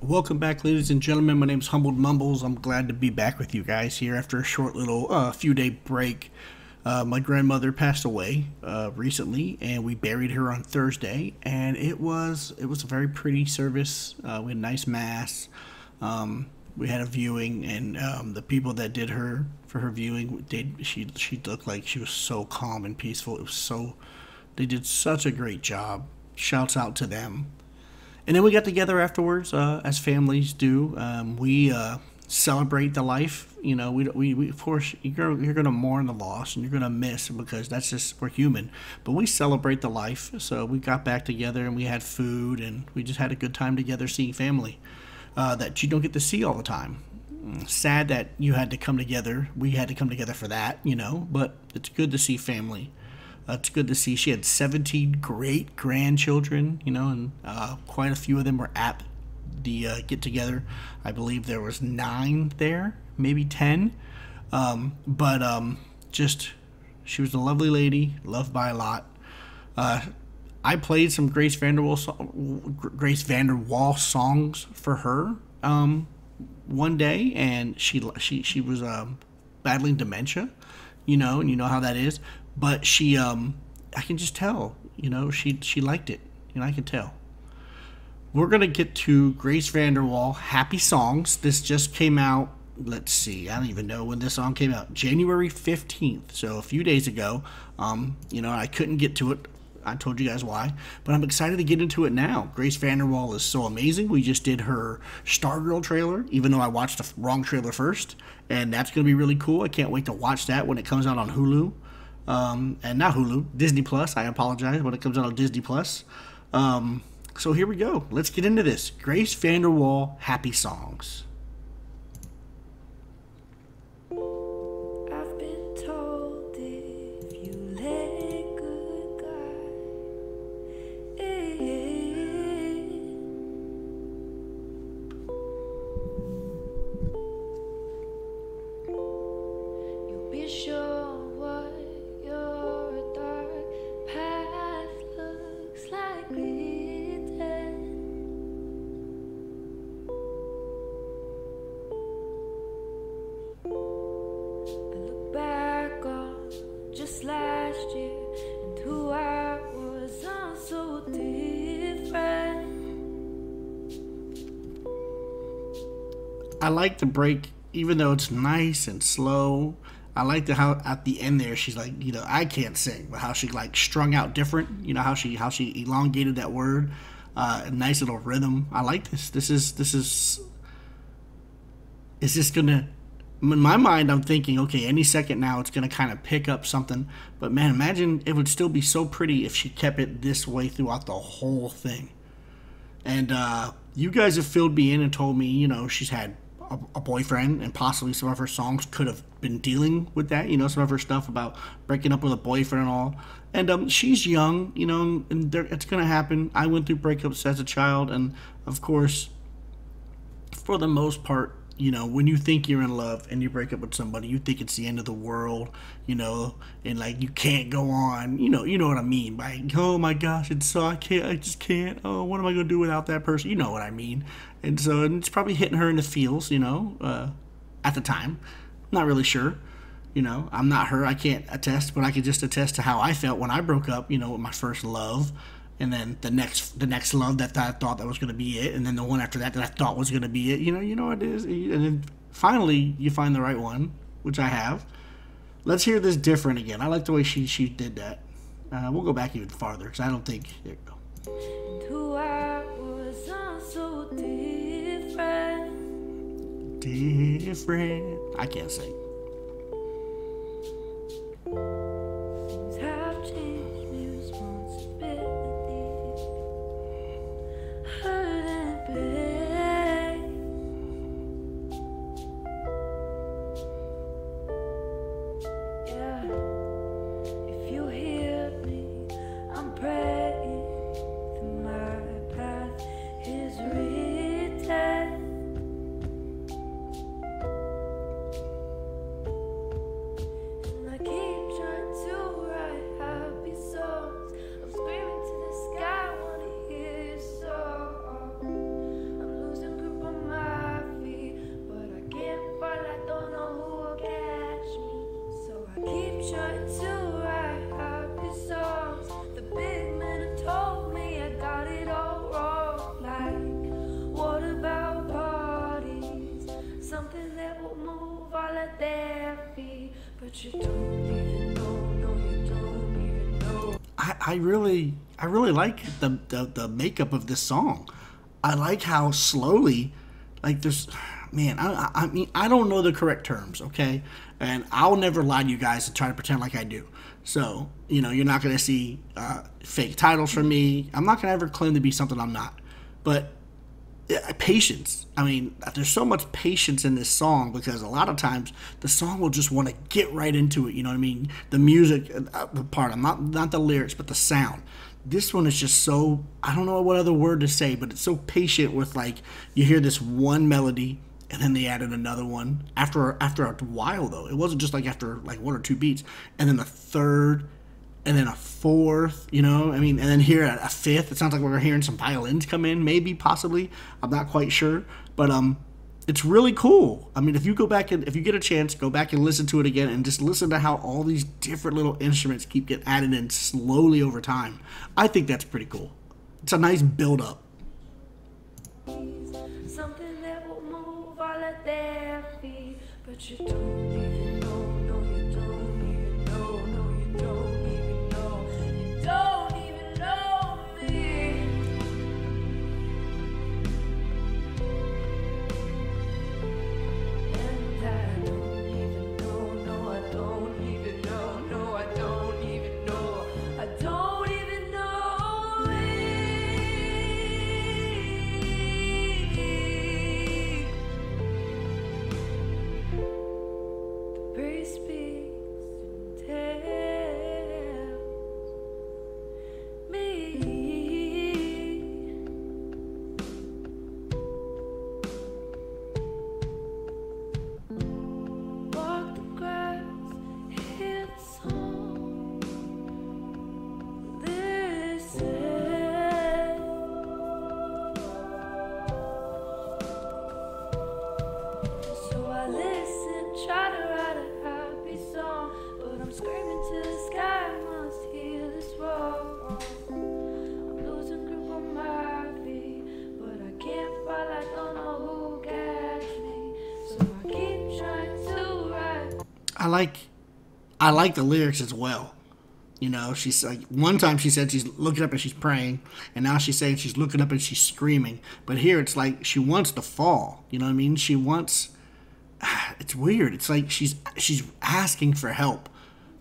Welcome back, ladies and gentlemen. My name is Humbled Mumbles. I'm glad to be back with you guys here after a short little few-day break. My grandmother passed away recently, and we buried her on Thursday. And it was a very pretty service. We had a nice mass. We had a viewing, and the people that did her for her viewing, she looked like she was so calm and peaceful. They did such a great job. Shouts out to them. And then we got together afterwards, as families do. We celebrate the life. You know, we of course you're gonna mourn the loss and you're gonna miss because that's just we're human. But we celebrate the life. So we got back together and we had food and we just had a good time together, seeing family that you don't get to see all the time. Sad that you had to come together. We had to come together for that, you know. But it's good to see family. It's good to see she had 17 great grandchildren, you know, and quite a few of them were at the get together. I believe there was 9 there, maybe 10. Just she was a lovely lady, loved by a lot. I played some Grace Vanderwaal songs for her one day, and she was battling dementia, you know, and you know how that is. But I can just tell, you know, she liked it, you know, I can tell. We're gonna get to Grace Vanderwaal, Happy Songs. This just came out. Let's see, I don't even know when this song came out. January 15th, so a few days ago. You know, I couldn't get to it. I told you guys why, but I'm excited to get into it now. Grace Vanderwaal is so amazing. We just did her Stargirl trailer, even though I watched the wrong trailer first, and that's gonna be really cool. I can't wait to watch that when it comes out on Hulu. And not Hulu, Disney Plus. I apologize when it comes out on Disney Plus. So here we go. Let's get into this. Grace Vanderwaal, Happy Songs. I've been told if you let a good guy you'll be sure what your dark path looks like glitter. I look back on just last year and who I was, I'm so different. I like the break, even though it's nice and slow. I like how at the end there she's like, you know, I can't sing, but how she like strung out different. You know how she elongated that word. A nice little rhythm. I like this. This is just gonna. In my mind, I'm thinking, okay, any second now it's gonna kind of pick up something. But man, imagine it would still be so pretty if she kept it this way throughout the whole thing. And you guys have filled me in and told me, you know, she's had a boyfriend, and possibly some of her songs could have been dealing with that. You know, some of her stuff about breaking up with a boyfriend and all. And she's young, you know, and it's gonna happen. I went through breakups as a child, and of course, for the most part, you know, when you think you're in love and you break up with somebody, you think it's the end of the world, you know, and like you can't go on, you know what I mean by, oh my gosh, I just can't, oh, what am I gonna do without that person, you know what I mean. And so, and it's probably hitting her in the feels, you know, at the time. Not really sure, you know, I'm not her, I can't attest, but I can just attest to how I felt when I broke up, you know, with my first love. And then the next love that I thought that was going to be it, and then the one after that I thought was going to be it. You know what it is. And then finally you find the right one, which I have. Let's hear this different again. I like the way she did that. We'll go back even farther because I don't think. There you go. And who I was, I'm so different. Different. I can't sing. Things have changed, new responsibilities, hurt and pain. Yeah, if you hear me, I'm praying that my path is written. but you don't even know, no, you don't even know. I really like the makeup of this song. I like how slowly, like there's, man, I mean, I don't know the correct terms, okay? And I'll never lie to you guys and try to pretend like I do. So, you know, you're not going to see fake titles from me. I'm not going to ever claim to be something I'm not. But patience. I mean, there's so much patience in this song because a lot of times the song will just want to get right into it. You know what I mean? The music, the part, I'm not the lyrics, but the sound. This one is just so, I don't know what other word to say, but it's so patient with, like, you hear this one melody and then they added another one after a while, though. It wasn't just like after like one or two beats, and then a third, and then a fourth, you know, I mean, and then here a fifth. It sounds like we're hearing some violins come in, maybe, possibly. I'm not quite sure, but it's really cool. I mean, if you go back and if you get a chance, go back and listen to it again, and just listen to how all these different little instruments keep getting added in slowly over time. I think that's pretty cool. It's a nice build up. Something that will move all of their feet, but you don't even know, no, you don't even know, no, you don't even know, you don't even know me. And I don't even know, no, I don't even know, no, I don't even know, I don't even know me. The breeze speaks and tells me. Walk the grass, hear the song, listen. So I listen, try to write a happy song, but I'm screaming to the sky, I must hear this roar. I'm losing grip on my feet, but I can't fall, I don't know who catch me. So I keep trying to write. I like the lyrics as well. You know, she's like, one time she said she's looking up and she's praying, and now she's saying she's looking up and she's screaming. But here it's like she wants to fall. You know what I mean? She wants. It's weird. It's like she's asking for help,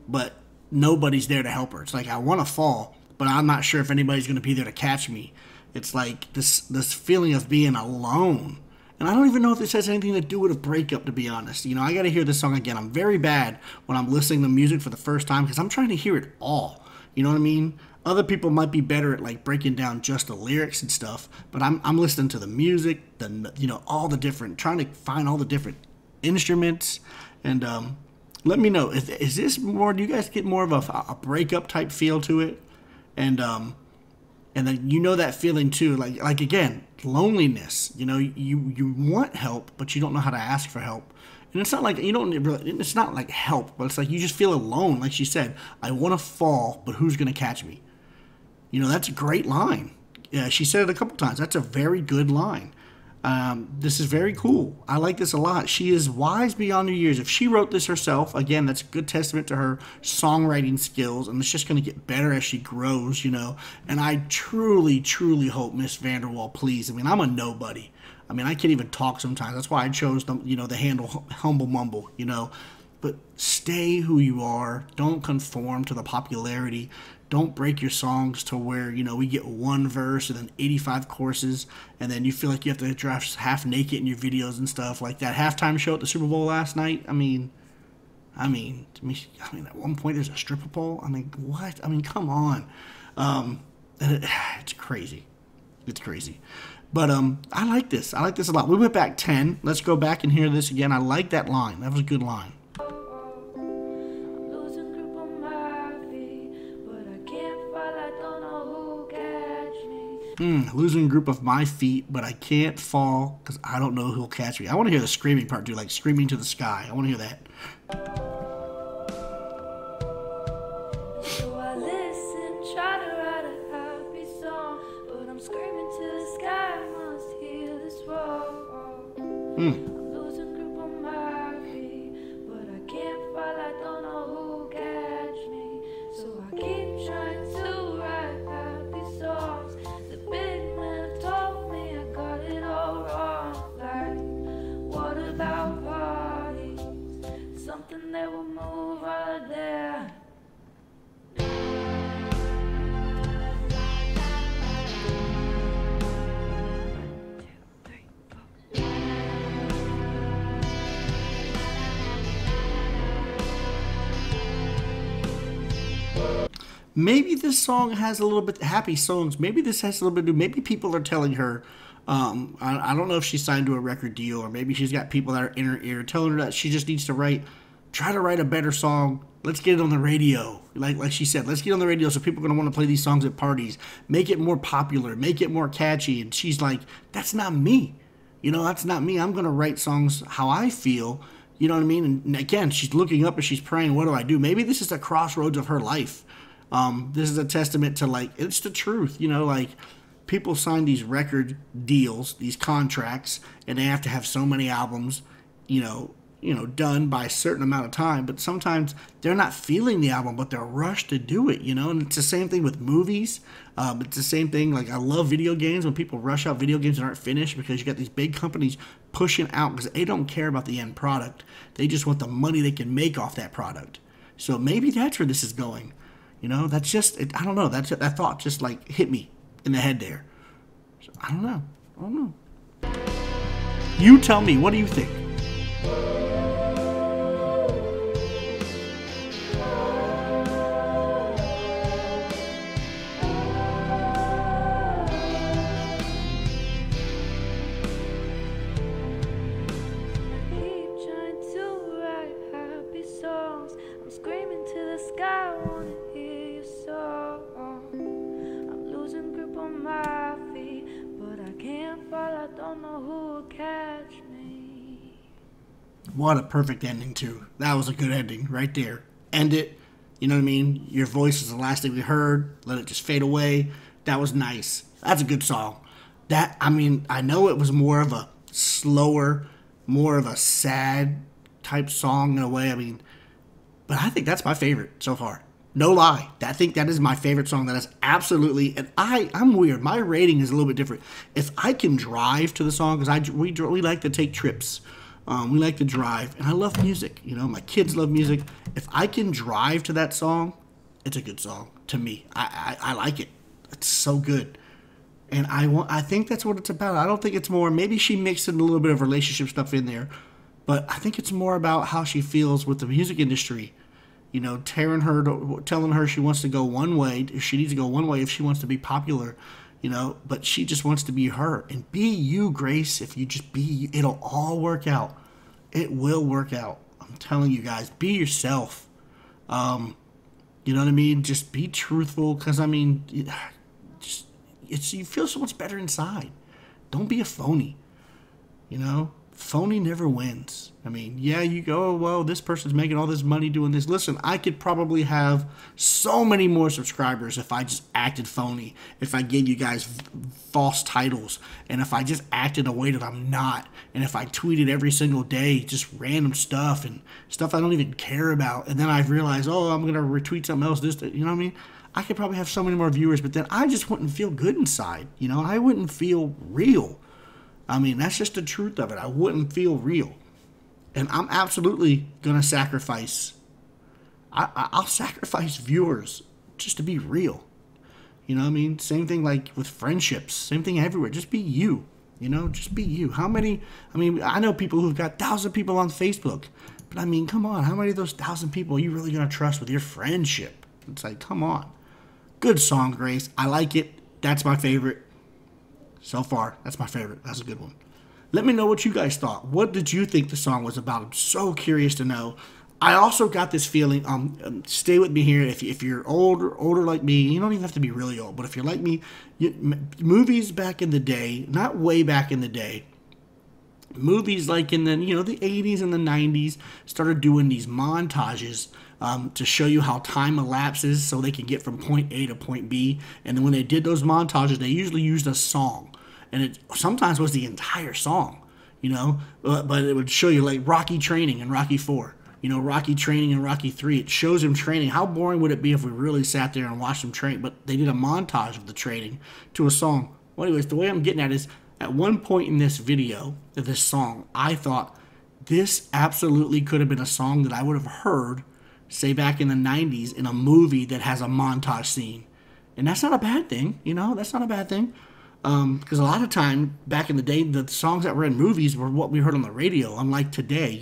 but nobody's there to help her. It's like, I want to fall, but I'm not sure if anybody's going to be there to catch me. It's like this feeling of being alone. And I don't even know if this has anything to do with a breakup, to be honest. You know, I got to hear this song again. I'm very bad when I'm listening to music for the first time because I'm trying to hear it all. You know what I mean? Other people might be better at like breaking down just the lyrics and stuff, but I'm listening to the music, all the different, trying to find all the different instruments. And let me know, is this more? Do you guys get more of a breakup type feel to it? And then that feeling too, like again, loneliness. You know, you want help, but you don't know how to ask for help. And it's not like you don't really, it's not like help, but it's like you just feel alone. Like she said, I want to fall, but who's gonna catch me? You know, that's a great line. Yeah, she said it a couple times. That's a very good line. This is very cool. I like this a lot. She is wise beyond her years. If she wrote this herself, again, that's a good testament to her songwriting skills, and it's just going to get better as she grows, you know. And I truly, truly hope Miss Vanderwaal, please. I mean, I'm a nobody. I mean, I can't even talk sometimes. That's why I chose the handle Humble Mumble, you know. But stay who you are. Don't conform to the popularity. Don't break your songs to where, we get one verse and then 85 courses, and then you feel like you have to dress half naked in your videos and stuff. Like that halftime show at the Super Bowl last night. I mean, at one point there's a stripper pole. I mean, what? I mean, come on. It's crazy. It's crazy. But I like this. I like this a lot. We went back 10. Let's go back and hear this again. I like that line. That was a good line. Losing grip of my feet, but I can't fall because I don't know who'll catch me. I want to hear the screaming part too, like screaming to the sky. I want to hear that. So I listen, try to write a happy song, but I'm screaming to the sky, I must hear this roar. I'm losing grip on my feet, but I can't fall, I don't know Maybe this song has a little bit happy songs. Maybe this has a little bit to do. Maybe people are telling her. I don't know if she's signed to a record deal, or maybe she's got people that are in her ear telling her that she just needs to try to write a better song. Let's get it on the radio. Like she said, let's get on the radio so people are going to want to play these songs at parties. Make it more popular. Make it more catchy. And she's like, that's not me. That's not me. I'm going to write songs how I feel. You know what I mean? And again, she's looking up and she's praying, what do I do? Maybe this is a crossroads of her life. This is a testament to, it's the truth. People sign these record deals, these contracts, and they have to have so many albums, done by a certain amount of time. But sometimes they're not feeling the album, but they're rushed to do it, And it's the same thing with movies. It's the same thing. I love video games when people rush out video games that aren't finished because you got these big companies pushing out because they don't care about the end product. They just want the money they can make off that product. So maybe that's where this is going. That's just, I don't know. That thought just hit me in the head there. So, I don't know. You tell me, what do you think? What a perfect ending, too. That was a good ending right there. End it. You know what I mean? Your voice is the last thing we heard. Let it just fade away. That was nice. That's a good song. I know it was more of a slower, more of a sad type song in a way. But I think that's my favorite so far. No lie. I think that is my favorite song. That is absolutely, and I'm weird. My rating is a little bit different. If I can drive to the song, because we like to take trips. We like to drive, and I love music. My kids love music. If I can drive to that song, it's a good song to me. I like it. It's so good, and I think that's what it's about. I don't think it's more. Maybe she mixed in a little bit of relationship stuff in there, but I think it's more about how she feels with the music industry. Telling her she wants to go one way. She needs to go one way if she wants to be popular. But she just wants to be her. And be you, Grace. If you just be you, it'll all work out. It will work out. I'm telling you guys, be yourself. You know what I mean? Just be truthful, because, you feel so much better inside. Don't be a phony. Phony never wins. You go, oh, well, this person's making all this money doing this. Listen, I could probably have so many more subscribers if I just acted phony, if I gave you guys false titles, and if I just acted a way that I'm not, and if I tweeted every single day just random stuff and stuff I don't even care about, and then I realize, oh, I'm going to retweet something else, you know what I mean? I could probably have so many more viewers, but then I just wouldn't feel good inside. I wouldn't feel real. That's just the truth of it. I wouldn't feel real. And I'm absolutely going to sacrifice. I'll sacrifice viewers just to be real. Same thing with friendships. Same thing everywhere. Just be you. Just be you. How many, I know people who've got 1,000 people on Facebook. But come on. How many of those 1,000 people are you really going to trust with your friendship? It's come on. Good song, Grace. I like it. That's my favorite. So far, that's my favorite. That's a good one. Let me know what you guys thought. What did you think the song was about? I'm so curious to know. I also got this feeling, stay with me here, if you're older like me, you don't even have to be really old, but if you're like me, movies back in the day, not way back in the day, movies like in the, the 80s and the 90s started doing these montages to show you how time elapses so they can get from point A to point B. And then when they did those montages, they usually used a song. And it sometimes was the entire song, but it would show you Rocky training in Rocky 4, Rocky training in Rocky 3. It shows him training. How boring would it be if we really sat there and watched him train? But they did a montage of the training to a song. Well, anyways, the way I'm getting at is, at one point in this video, this song, I thought this absolutely could have been a song that I would have heard, say back in the 90s, in a movie that has a montage scene. And that's not a bad thing, that's not a bad thing. Because a lot of time back in the day, the songs that were in movies were what we heard on the radio, unlike today,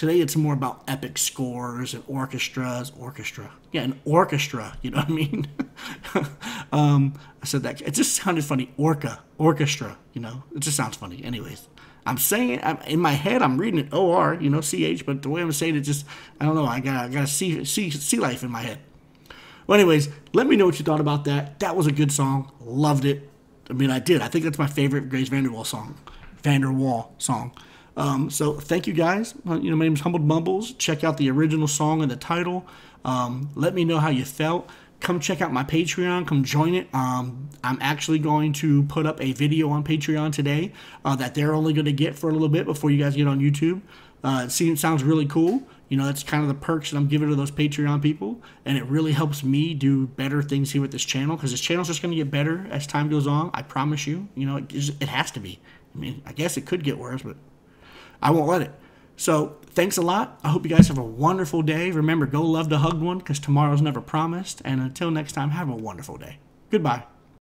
Today it's more about epic scores and orchestras. Yeah, an orchestra. You know what I mean? I said that. It just sounded funny. Orchestra. You know, it just sounds funny. Anyways, I'm saying it in my head. I'm reading it OR. You know, CH. But the way I'm saying it, just I don't know. I gotta see life in my head. Well, anyways, let me know what you thought about that. That was a good song. Loved it. I mean, I did. I think that's my favorite Grace Vanderwaal song. So thank you guys. My name is Humbled Mumbles. Check out the original song and the title. Let me know how you felt. Come check out my Patreon. Come join it. I'm actually going to put up a video on Patreon today that they're only going to get for a little bit before you guys get on YouTube. It sounds really cool. You know, that's kind of the perks that I'm giving to those Patreon people. And it really helps me do better things here with this channel, because this channel's just going to get better as time goes on. I promise you. You know, it has to be. I mean, I guess it could get worse, but I won't let it. So thanks a lot. I hope you guys have a wonderful day. Remember, go love the hugged one, because tomorrow's never promised. And until next time, have a wonderful day. Goodbye.